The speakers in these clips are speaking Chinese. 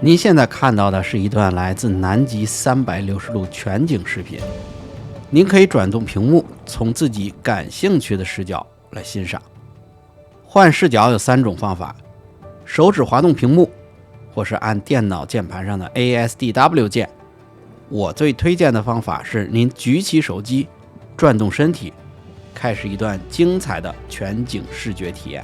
您现在看到的是一段来自南极360度全景视频，您可以转动屏幕，从自己感兴趣的视角来欣赏。换视角有3种方法：手指滑动屏幕，或是按电脑键盘上的 ASDW 键。我最推荐的方法是您举起手机，转动身体，开始一段精彩的全景视觉体验。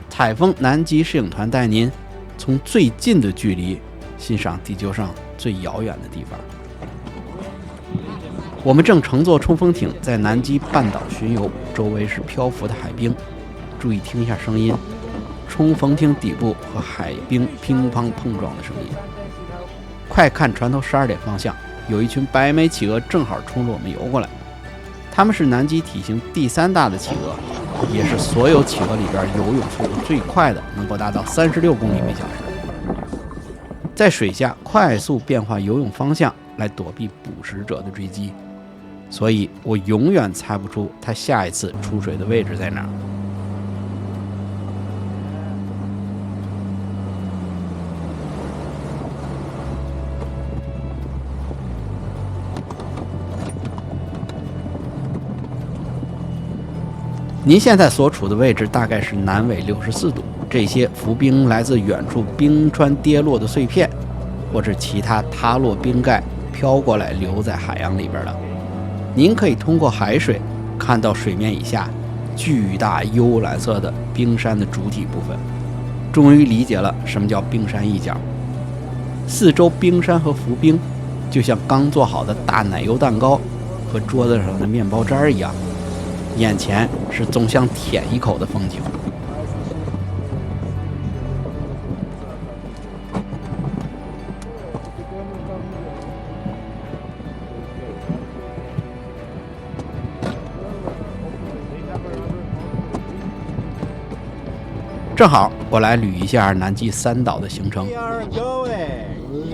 采风南极摄影团带您从最近的距离欣赏地球上最遥远的地方。我们正乘坐冲锋艇在南极半岛巡游，周围是漂浮的海冰，注意听一下声音，冲锋艇底部和海冰乒乓碰撞的声音。快看船头12点方向，有一群白眉企鹅正好冲着我们游过来。它们是南极体型第3大的企鹅，也是所有企鹅里边游泳速度最快的，能够达到36公里每小时。在水下快速变化游泳方向来躲避捕食者的追击，所以我永远猜不出它下一次出水的位置在哪儿。您现在所处的位置大概是南纬64度，这些浮冰来自远处冰川跌落的碎片，或者其他塌落冰盖飘过来留在海洋里边的。您可以通过海水看到水面以下巨大幽蓝色的冰山的主体部分，终于理解了什么叫冰山一角。四周冰山和浮冰就像刚做好的大奶油蛋糕和桌子上的面包渣一样，眼前是总想舔一口的风景。正好我来捋一下南极3岛的行程，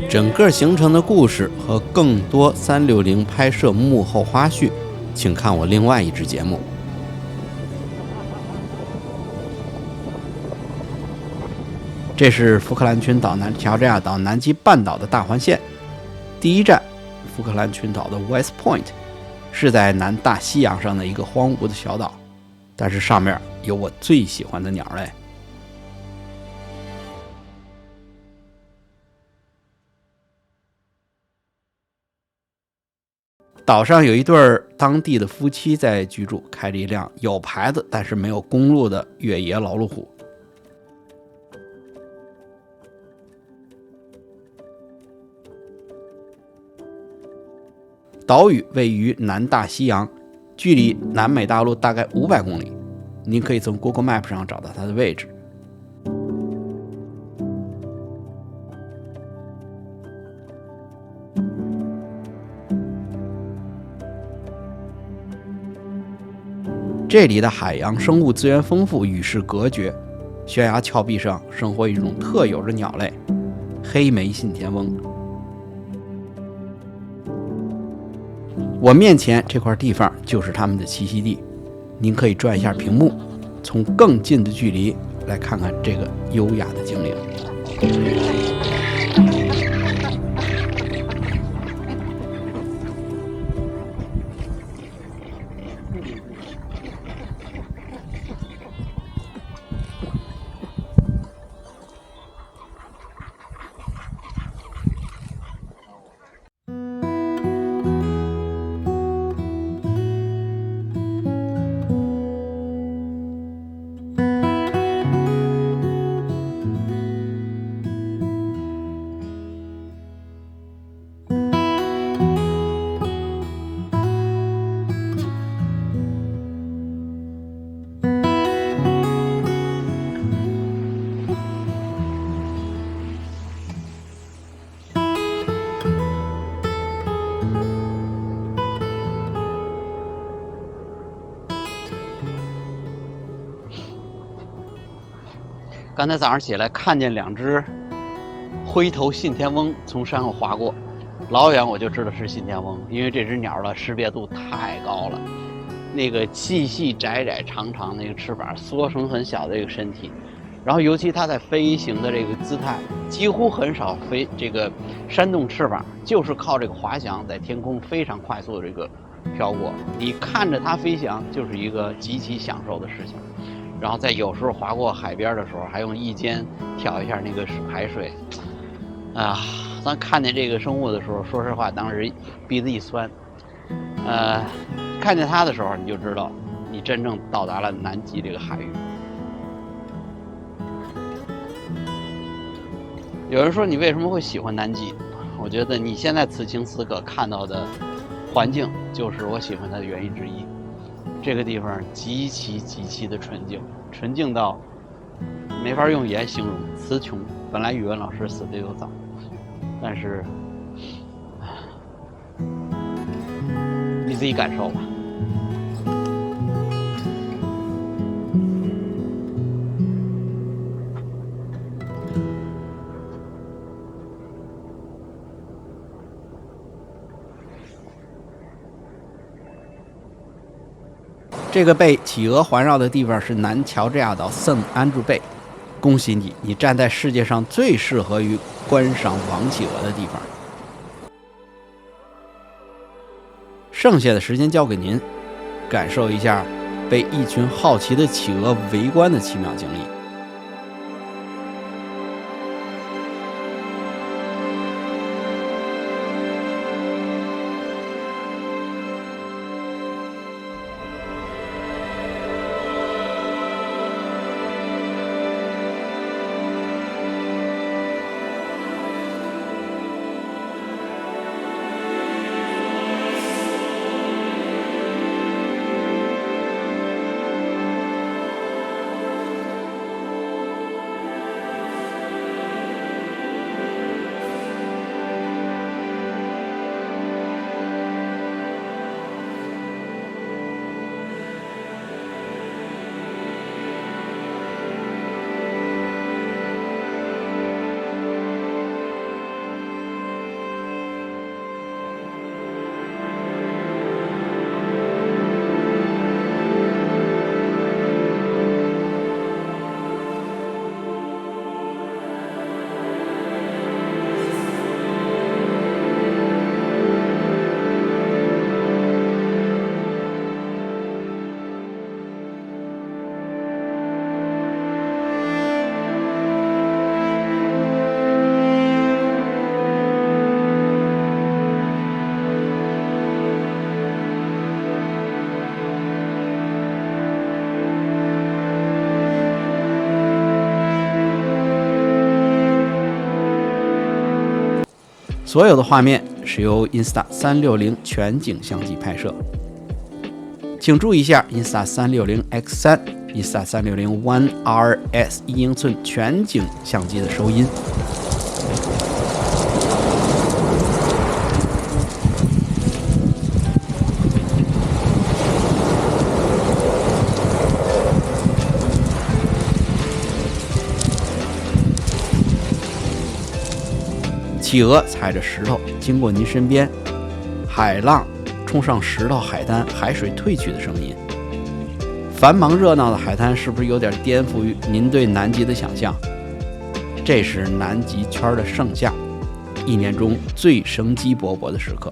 整个行程的故事和更多360拍摄幕后花絮，请看我另外一支节目。这是福克兰群岛南乔治亚岛南极半岛的大环线，第一站福克兰群岛的 West Point 是在南大西洋上的一个荒芜的小岛，但是上面有我最喜欢的鸟类。岛上有一对当地的夫妻在居住，开着一辆有牌子但是没有公路的越野老路虎。岛屿位于南大西洋，距离南美大陆大概500公里，您可以从 Google Map 上找到它的位置。这里的海洋生物资源丰富，与世隔绝。悬崖峭壁上生活一种特有的鸟类——黑眉信天翁。我面前这块地方就是它们的栖息地，您可以转一下屏幕，从更近的距离来看看这个优雅的精灵。刚才早上起来看见2只灰头信天翁从山上划过，老远我就知道是信天翁，因为这只鸟的识别度太高了。那个细细窄窄长长那个翅膀，缩成很小的一个身体，然后尤其它在飞行的这个姿态，几乎很少这个扇动翅膀，就是靠这个滑翔在天空非常快速的这个飘过。你看着它飞翔，就是一个极其享受的事情。然后在有时候划过海边的时候，还用翼尖挑一下那个海水，啊，当看见这个生物的时候，说实话，当时鼻子一酸。看见它的时候，你就知道你真正到达了南极这个海域。有人说你为什么会喜欢南极？我觉得你现在此情此刻看到的环境，就是我喜欢它的原因之一。这个地方极其的纯净，纯净到没法用言形容，词穷。本来语文老师死得又早，但是你自己感受吧。这个被企鹅环绕的地方是南乔治亚岛圣安德鲁贝，恭喜你，你站在世界上最适合于观赏王企鹅的地方。剩下的时间交给您，感受一下被一群好奇的企鹅围观的奇妙经历。所有的画面是由 Insta360全景相机拍摄，请注意一下 Insta360X3、Insta360 One RS 1英寸全景相机的收音。企鹅踩着石头经过您身边，海浪冲上石头海滩，海水退去的声音。繁忙热闹的海滩是不是有点颠覆于您对南极的想象？这是南极圈的盛夏，一年中最生机勃勃的时刻。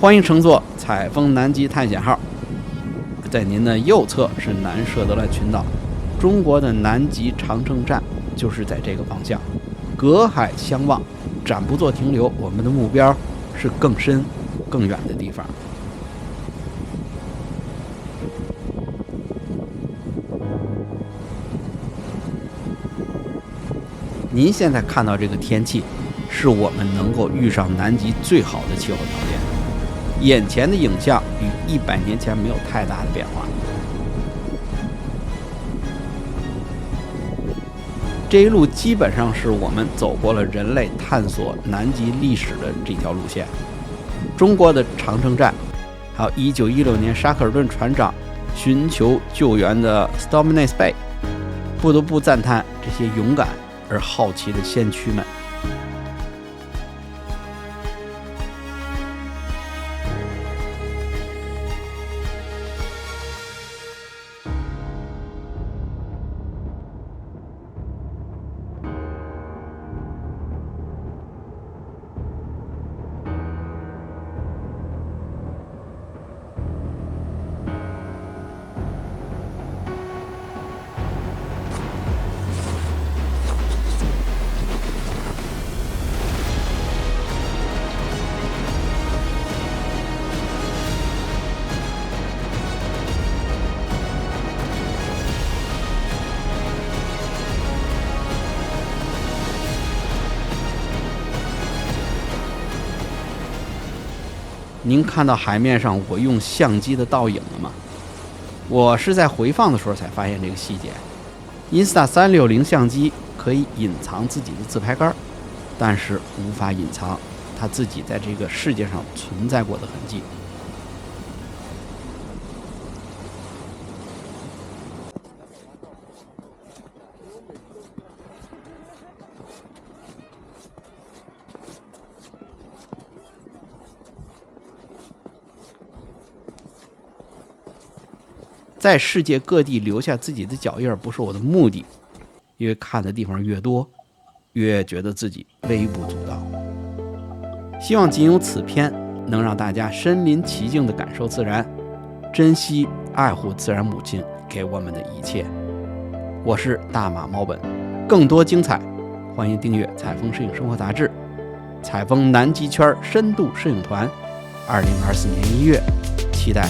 欢迎乘坐采风南极探险号，在您的右侧是南设得兰群岛，中国的南极长城站就是在这个方向，隔海相望，暂不做停留，我们的目标是更深更远的地方。您现在看到这个天气，是我们能够遇上南极最好的气候条件。眼前的影像与100年前没有太大的变化。这一路基本上是我们走过了人类探索南极历史的这条路线。中国的长城站，还有1916年沙克尔顿船长寻求救援的 Stamnes Bay， 不得不赞叹这些勇敢而好奇的先驱们。您看到海面上我用相机的倒影了吗？我是在回放的时候才发现这个细节。Insta360相机可以隐藏自己的自拍杆，但是无法隐藏它自己在这个世界上存在过的痕迹。在世界各地留下自己的脚印不是我的目的，因为看的地方越多，越觉得自己微不足道。希望仅有此片能让大家身临其境地感受自然，珍惜爱护自然母亲给我们的一切。我是大马猫本，更多精彩欢迎订阅采风摄影生活杂志。采风南极圈深度摄影团，2024年1月，期待